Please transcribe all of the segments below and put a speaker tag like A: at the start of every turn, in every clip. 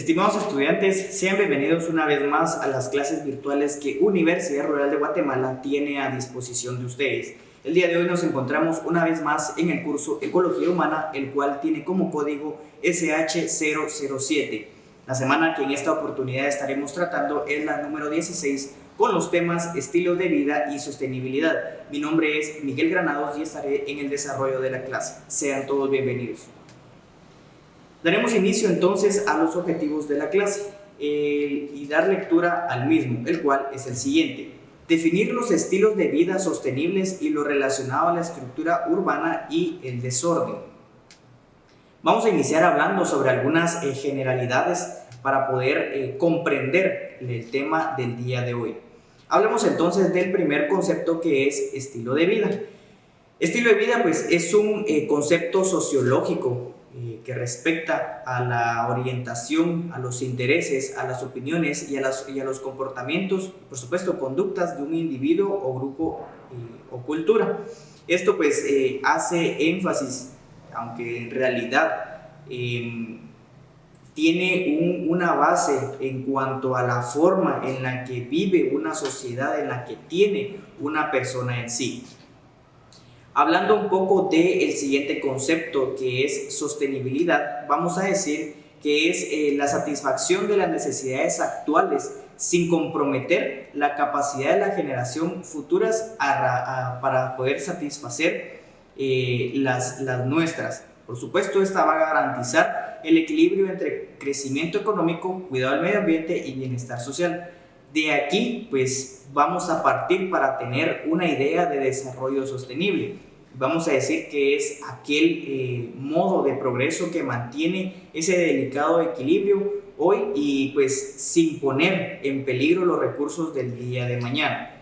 A: Estimados estudiantes, sean bienvenidos una vez más a las clases virtuales que Universidad Rural de Guatemala tiene a disposición de ustedes. El día de hoy nos encontramos una vez más en el curso Ecología Humana, el cual tiene como código SH007. La semana que en esta oportunidad estaremos tratando es la número 16 con los temas estilo de vida y sostenibilidad. Mi nombre es Miguel Granados y estaré en el desarrollo de la clase. Sean todos bienvenidos. Daremos inicio entonces a los objetivos de la clase y dar lectura al mismo, el cual es el siguiente: definir los estilos de vida sostenibles y lo relacionado a la estructura urbana y el desorden. Vamos a iniciar hablando sobre algunas generalidades para poder comprender el tema del día de hoy. Hablemos entonces del primer concepto, que es estilo de vida. Estilo de vida pues es un concepto sociológico que respecta a la orientación, a los intereses, a las opiniones y a los comportamientos, por supuesto conductas de un individuo o grupo o cultura. Esto pues hace énfasis, aunque en realidad tiene una base en cuanto a la forma en la que vive una sociedad, en la que tiene una persona en sí. Hablando un poco del siguiente concepto, que es sostenibilidad, vamos a decir que es la satisfacción de las necesidades actuales sin comprometer la capacidad de la generación futuras para poder satisfacer las nuestras. Por supuesto, esta va a garantizar el equilibrio entre crecimiento económico, cuidado del medio ambiente y bienestar social. De aquí, pues, vamos a partir para tener una idea de desarrollo sostenible. Vamos a decir que es aquel modo de progreso que mantiene ese delicado equilibrio hoy y pues sin poner en peligro los recursos del día de mañana.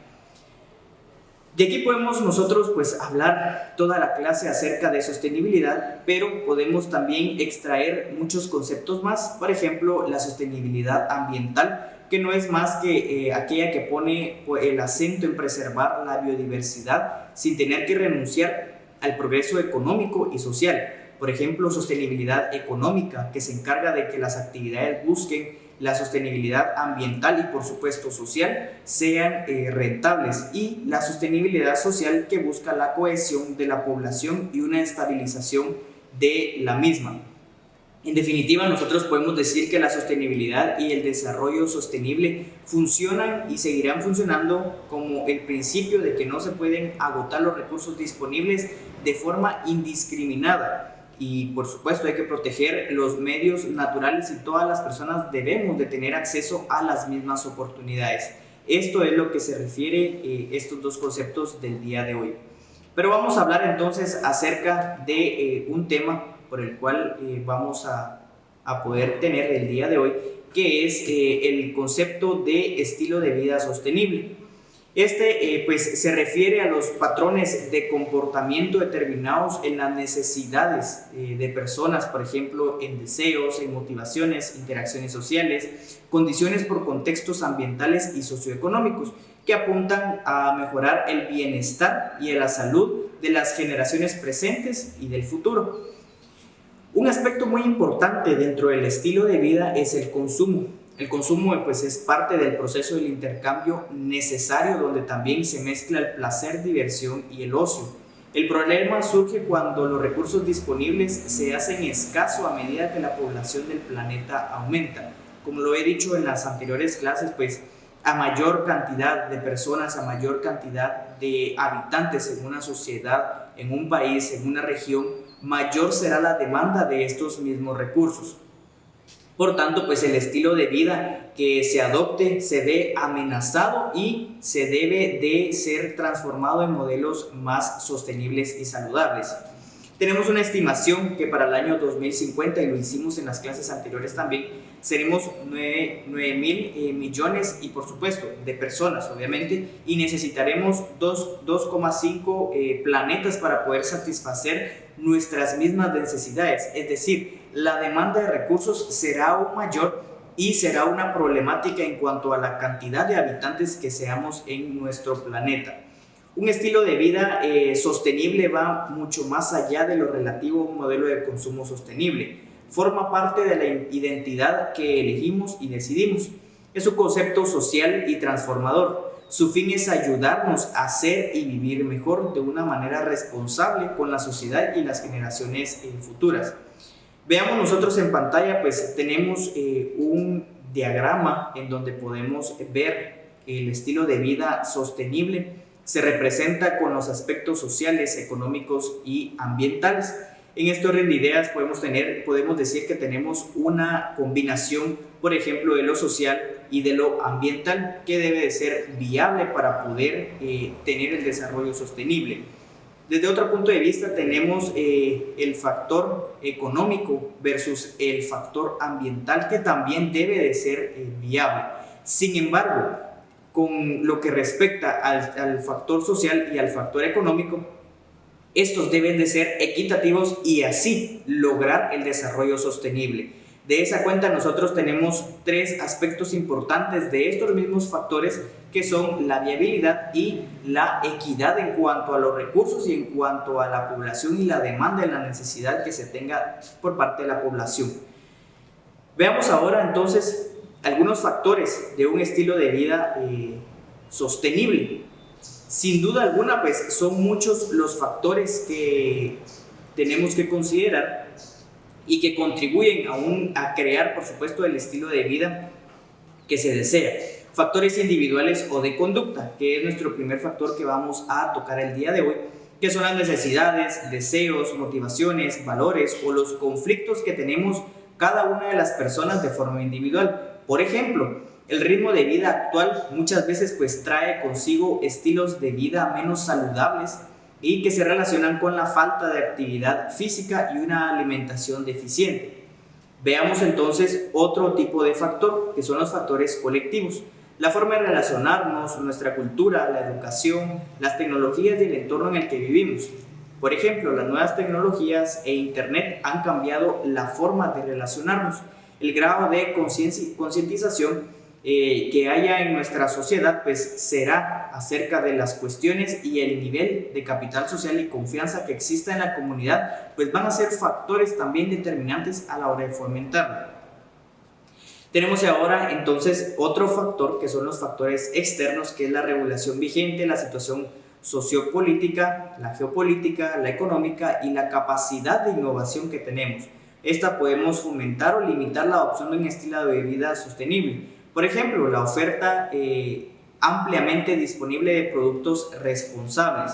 A: De aquí podemos nosotros pues hablar toda la clase acerca de sostenibilidad, pero podemos también extraer muchos conceptos más. Por ejemplo, la sostenibilidad ambiental, que no es más que aquella que pone el acento en preservar la biodiversidad sin tener que renunciar al progreso económico y social. Por ejemplo, sostenibilidad económica, que se encarga de que las actividades busquen la sostenibilidad ambiental y por supuesto social sean rentables, y la sostenibilidad social, que busca la cohesión de la población y una estabilización de la misma. En definitiva, nosotros podemos decir que la sostenibilidad y el desarrollo sostenible funcionan y seguirán funcionando como el principio de que no se pueden agotar los recursos disponibles de forma indiscriminada. Y por supuesto hay que proteger los medios naturales y todas las personas debemos de tener acceso a las mismas oportunidades. Esto es lo que se refiere estos dos conceptos del día de hoy. Pero vamos a hablar entonces acerca de un tema por el cual vamos a poder tener el día de hoy, que es el concepto de estilo de vida sostenible. Este pues se refiere a los patrones de comportamiento determinados en las necesidades de personas, por ejemplo, en deseos, en motivaciones, interacciones sociales, condiciones por contextos ambientales y socioeconómicos, que apuntan a mejorar el bienestar y la salud de las generaciones presentes y del futuro. Un aspecto muy importante dentro del estilo de vida es el consumo. El consumo pues es parte del proceso del intercambio necesario, donde también se mezcla el placer, diversión y el ocio. El problema surge cuando los recursos disponibles se hacen escasos a medida que la población del planeta aumenta. Como lo he dicho en las anteriores clases, pues a mayor cantidad de personas, a mayor cantidad de habitantes en una sociedad, en un país, en una región, mayor será la demanda de estos mismos recursos. Por tanto, pues el estilo de vida que se adopte se ve amenazado y se debe de ser transformado en modelos más sostenibles y saludables. Tenemos una estimación que para el año 2050, y lo hicimos en las clases anteriores también, seremos 9.000 millones y por supuesto de personas obviamente, y necesitaremos 2,5 planetas para poder satisfacer nuestras mismas necesidades. Es decir, la demanda de recursos será aún mayor y será una problemática en cuanto a la cantidad de habitantes que seamos en nuestro planeta. Un estilo de vida sostenible va mucho más allá de lo relativo a un modelo de consumo sostenible. forma parte de la identidad que elegimos y decidimos. Es un concepto social y transformador. Su fin es ayudarnos a ser y vivir mejor de una manera responsable con la sociedad y las generaciones futuras. Veamos nosotros en pantalla, pues tenemos un diagrama en donde podemos ver el estilo de vida sostenible. Se representa con los aspectos sociales, económicos y ambientales. En este orden de ideas podemos decir que tenemos una combinación, por ejemplo, de lo social y de lo ambiental, que debe de ser viable para poder tener el desarrollo sostenible. Desde otro punto de vista tenemos el factor económico versus el factor ambiental, que también debe de ser viable. Sin embargo, con lo que respecta al factor social y al factor económico, estos deben de ser equitativos y así lograr el desarrollo sostenible. De esa cuenta nosotros tenemos tres aspectos importantes de estos mismos factores, que son la viabilidad y la equidad en cuanto a los recursos y en cuanto a la población y la demanda y la necesidad que se tenga por parte de la población. Veamos ahora entonces algunos factores de un estilo de vida sostenible. Sin duda alguna, pues son muchos los factores que tenemos que considerar y que contribuyen a crear, por supuesto, el estilo de vida que se desea. Factores individuales o de conducta, que es nuestro primer factor que vamos a tocar el día de hoy, que son las necesidades, deseos, motivaciones, valores o los conflictos que tenemos cada una de las personas de forma individual. Por ejemplo, el ritmo de vida actual muchas veces pues trae consigo estilos de vida menos saludables y que se relacionan con la falta de actividad física y una alimentación deficiente. Veamos entonces otro tipo de factor, que son los factores colectivos. La forma de relacionarnos, nuestra cultura, la educación, las tecnologías y el entorno en el que vivimos. Por ejemplo, las nuevas tecnologías e internet han cambiado la forma de relacionarnos. El grado de concientización que haya en nuestra sociedad pues será acerca de las cuestiones, y el nivel de capital social y confianza que exista en la comunidad pues van a ser factores también determinantes a la hora de fomentarlo. Tenemos ahora entonces otro factor, que son los factores externos, que es la regulación vigente, la situación sociopolítica, la geopolítica, la económica y la capacidad de innovación que tenemos. Esta podemos fomentar o limitar la adopción de un estilo de vida sostenible. Por ejemplo, la oferta ampliamente disponible de productos responsables.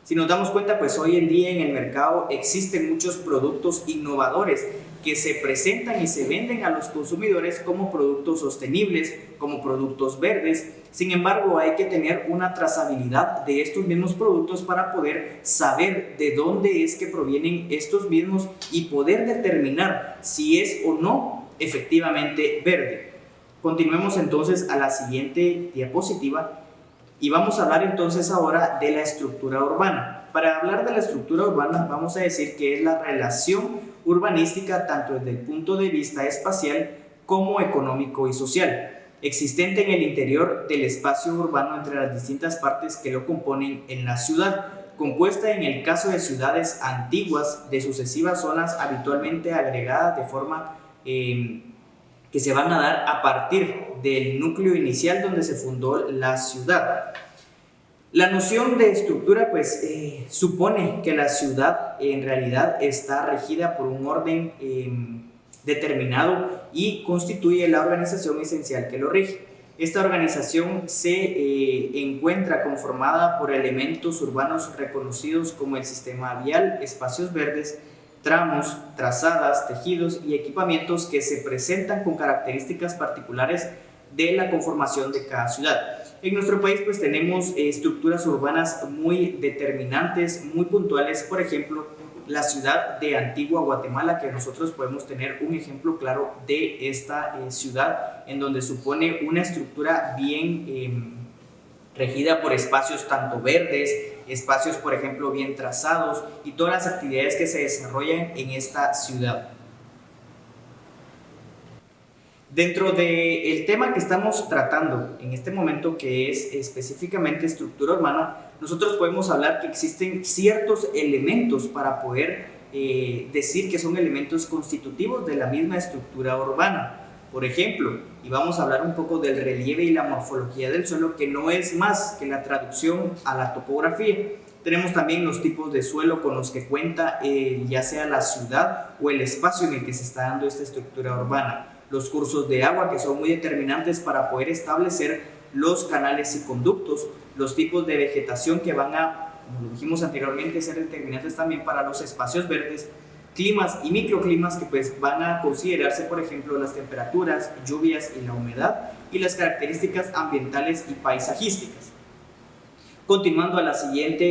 A: Si nos damos cuenta, pues hoy en día en el mercado existen muchos productos innovadores que se presentan y se venden a los consumidores como productos sostenibles, como productos verdes. Sin embargo, hay que tener una trazabilidad de estos mismos productos para poder saber de dónde es que provienen estos mismos y poder determinar si es o no efectivamente verde. Continuemos entonces a la siguiente diapositiva y vamos a hablar entonces ahora de la estructura urbana. Para hablar de la estructura urbana vamos a decir que es la relación urbanística tanto desde el punto de vista espacial como económico y social, existente en el interior del espacio urbano entre las distintas partes que lo componen en la ciudad, compuesta en el caso de ciudades antiguas de sucesivas zonas habitualmente agregadas de forma que se van a dar a partir del núcleo inicial donde se fundó la ciudad. La noción de estructura pues supone que la ciudad en realidad está regida por un orden determinado y constituye la organización esencial que lo rige. Esta organización se encuentra conformada por elementos urbanos reconocidos como el sistema vial, espacios verdes, tramos, trazadas, tejidos y equipamientos que se presentan con características particulares de la conformación de cada ciudad. En nuestro país pues tenemos estructuras urbanas muy determinantes, muy puntuales. Por ejemplo, la ciudad de Antigua Guatemala, que nosotros podemos tener un ejemplo claro de esta ciudad, en donde supone una estructura bien regida por espacios tanto verdes, espacios por ejemplo bien trazados y todas las actividades que se desarrollan en esta ciudad. Dentro del tema que estamos tratando en este momento, que es específicamente estructura urbana, nosotros podemos hablar que existen ciertos elementos para poder decir que son elementos constitutivos de la misma estructura urbana. Por ejemplo, y vamos a hablar un poco del relieve y la morfología del suelo, que no es más que la traducción a la topografía. Tenemos también los tipos de suelo con los que cuenta ya sea la ciudad o el espacio en el que se está dando esta estructura urbana. Los cursos de agua, que son muy determinantes para poder establecer los canales y conductos. Los tipos de vegetación que van a, como lo dijimos anteriormente, ser determinantes también para los espacios verdes. Climas y microclimas que pues van a considerarse, por ejemplo, las temperaturas, lluvias y la humedad, y las características ambientales y paisajísticas. Continuando a la siguiente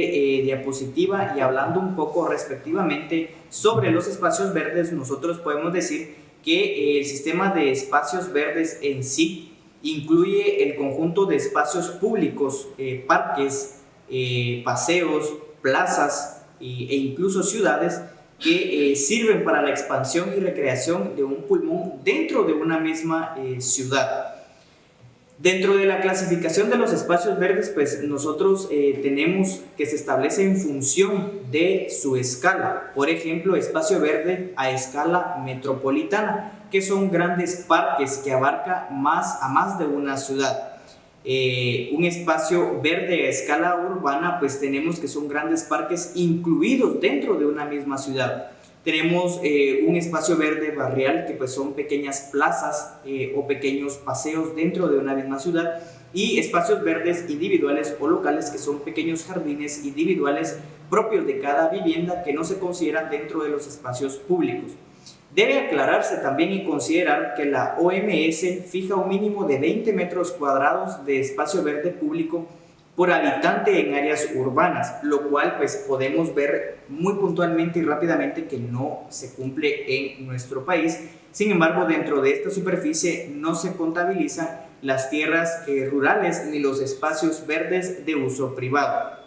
A: diapositiva y hablando un poco respectivamente sobre los espacios verdes, nosotros podemos decir que el sistema de espacios verdes en sí incluye el conjunto de espacios públicos, parques, paseos, plazas e incluso ciudades que sirven para la expansión y recreación de un pulmón dentro de una misma ciudad. Dentro de la clasificación de los espacios verdes, pues nosotros tenemos que se establece en función de su escala. Por ejemplo, espacio verde a escala metropolitana, que son grandes parques que abarca a más de una ciudad. Un espacio verde a escala urbana, pues tenemos que son grandes parques incluidos dentro de una misma ciudad. Tenemos un espacio verde barrial, que pues son pequeñas plazas o pequeños paseos dentro de una misma ciudad, y espacios verdes individuales o locales, que son pequeños jardines individuales propios de cada vivienda que no se consideran dentro de los espacios públicos. Debe aclararse también y considerar que la OMS fija un mínimo de 20 metros cuadrados de espacio verde público por habitante en áreas urbanas, lo cual pues podemos ver muy puntualmente y rápidamente que no se cumple en nuestro país. Sin embargo, dentro de esta superficie no se contabilizan las tierras rurales ni los espacios verdes de uso privado.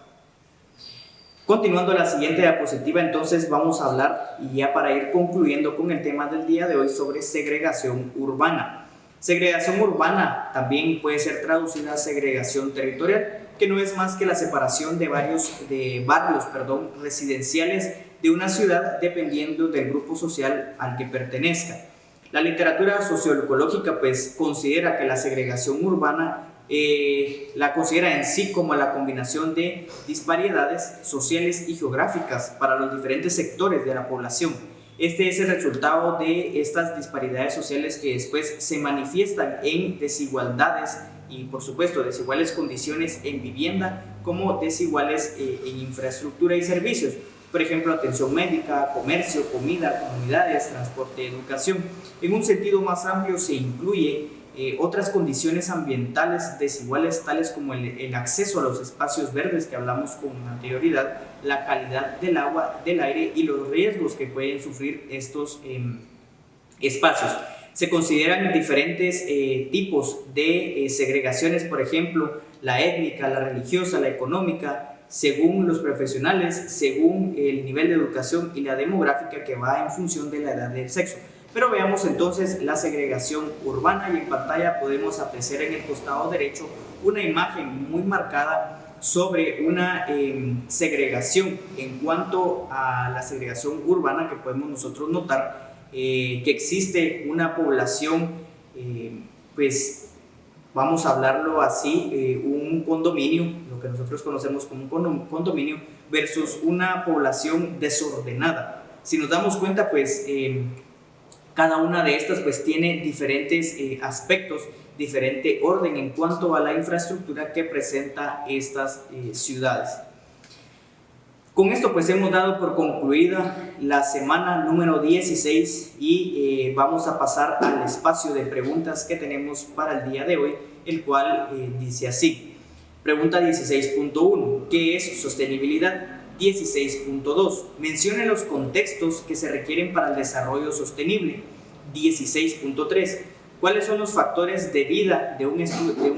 A: Continuando a la siguiente diapositiva, entonces vamos a hablar, y ya para ir concluyendo con el tema del día de hoy, sobre segregación urbana. Segregación urbana también puede ser traducida a segregación territorial, que no es más que la separación de barrios residenciales de una ciudad dependiendo del grupo social al que pertenezca. La literatura socioecológica pues considera que la segregación urbana la considera en sí como la combinación de disparidades sociales y geográficas para los diferentes sectores de la población. Este es el resultado de estas disparidades sociales que después se manifiestan en desigualdades y, por supuesto, desiguales condiciones en vivienda, como desiguales en infraestructura y servicios. Por ejemplo, atención médica, comercio, comida, comunidades, transporte, educación. En un sentido más amplio se incluye otras condiciones ambientales desiguales, tales como el acceso a los espacios verdes que hablamos con anterioridad, la calidad del agua, del aire y los riesgos que pueden sufrir estos espacios. Se consideran diferentes tipos de segregaciones, por ejemplo, la étnica, la religiosa, la económica, según los profesionales, según el nivel de educación y la demográfica, que va en función de la edad del sexo. Pero veamos entonces la segregación urbana, y en pantalla podemos apreciar en el costado derecho una imagen muy marcada sobre una segregación. En cuanto a la segregación urbana, que podemos nosotros notar que existe una población, pues vamos a hablarlo así, un condominio, lo que nosotros conocemos como un condominio, versus una población desordenada. Si nos damos cuenta, pues cada una de estas pues tiene diferentes aspectos, diferente orden en cuanto a la infraestructura que presenta estas ciudades. Con esto pues hemos dado por concluida la semana número 16 y vamos a pasar al espacio de preguntas que tenemos para el día de hoy, el cual dice así. Pregunta 16.1. ¿Qué es sostenibilidad? 16.2. Mencione los contextos que se requieren para el desarrollo sostenible. 16.3. ¿Cuáles son los factores de vida de un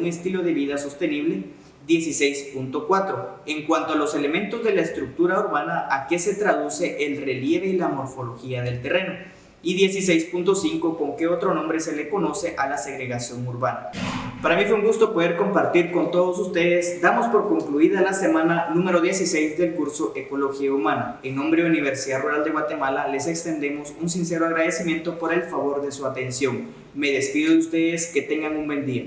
A: estilo de vida sostenible? 16.4. En cuanto a los elementos de la estructura urbana, ¿a qué se traduce el relieve y la morfología del terreno? Y 16.5. ¿Con qué otro nombre se le conoce a la segregación urbana? Para mí fue un gusto poder compartir con todos ustedes. Damos por concluida la semana número 16 del curso Ecología Humana. En nombre de Universidad Rural de Guatemala les extendemos un sincero agradecimiento por el favor de su atención. Me despido de ustedes, que tengan un buen día.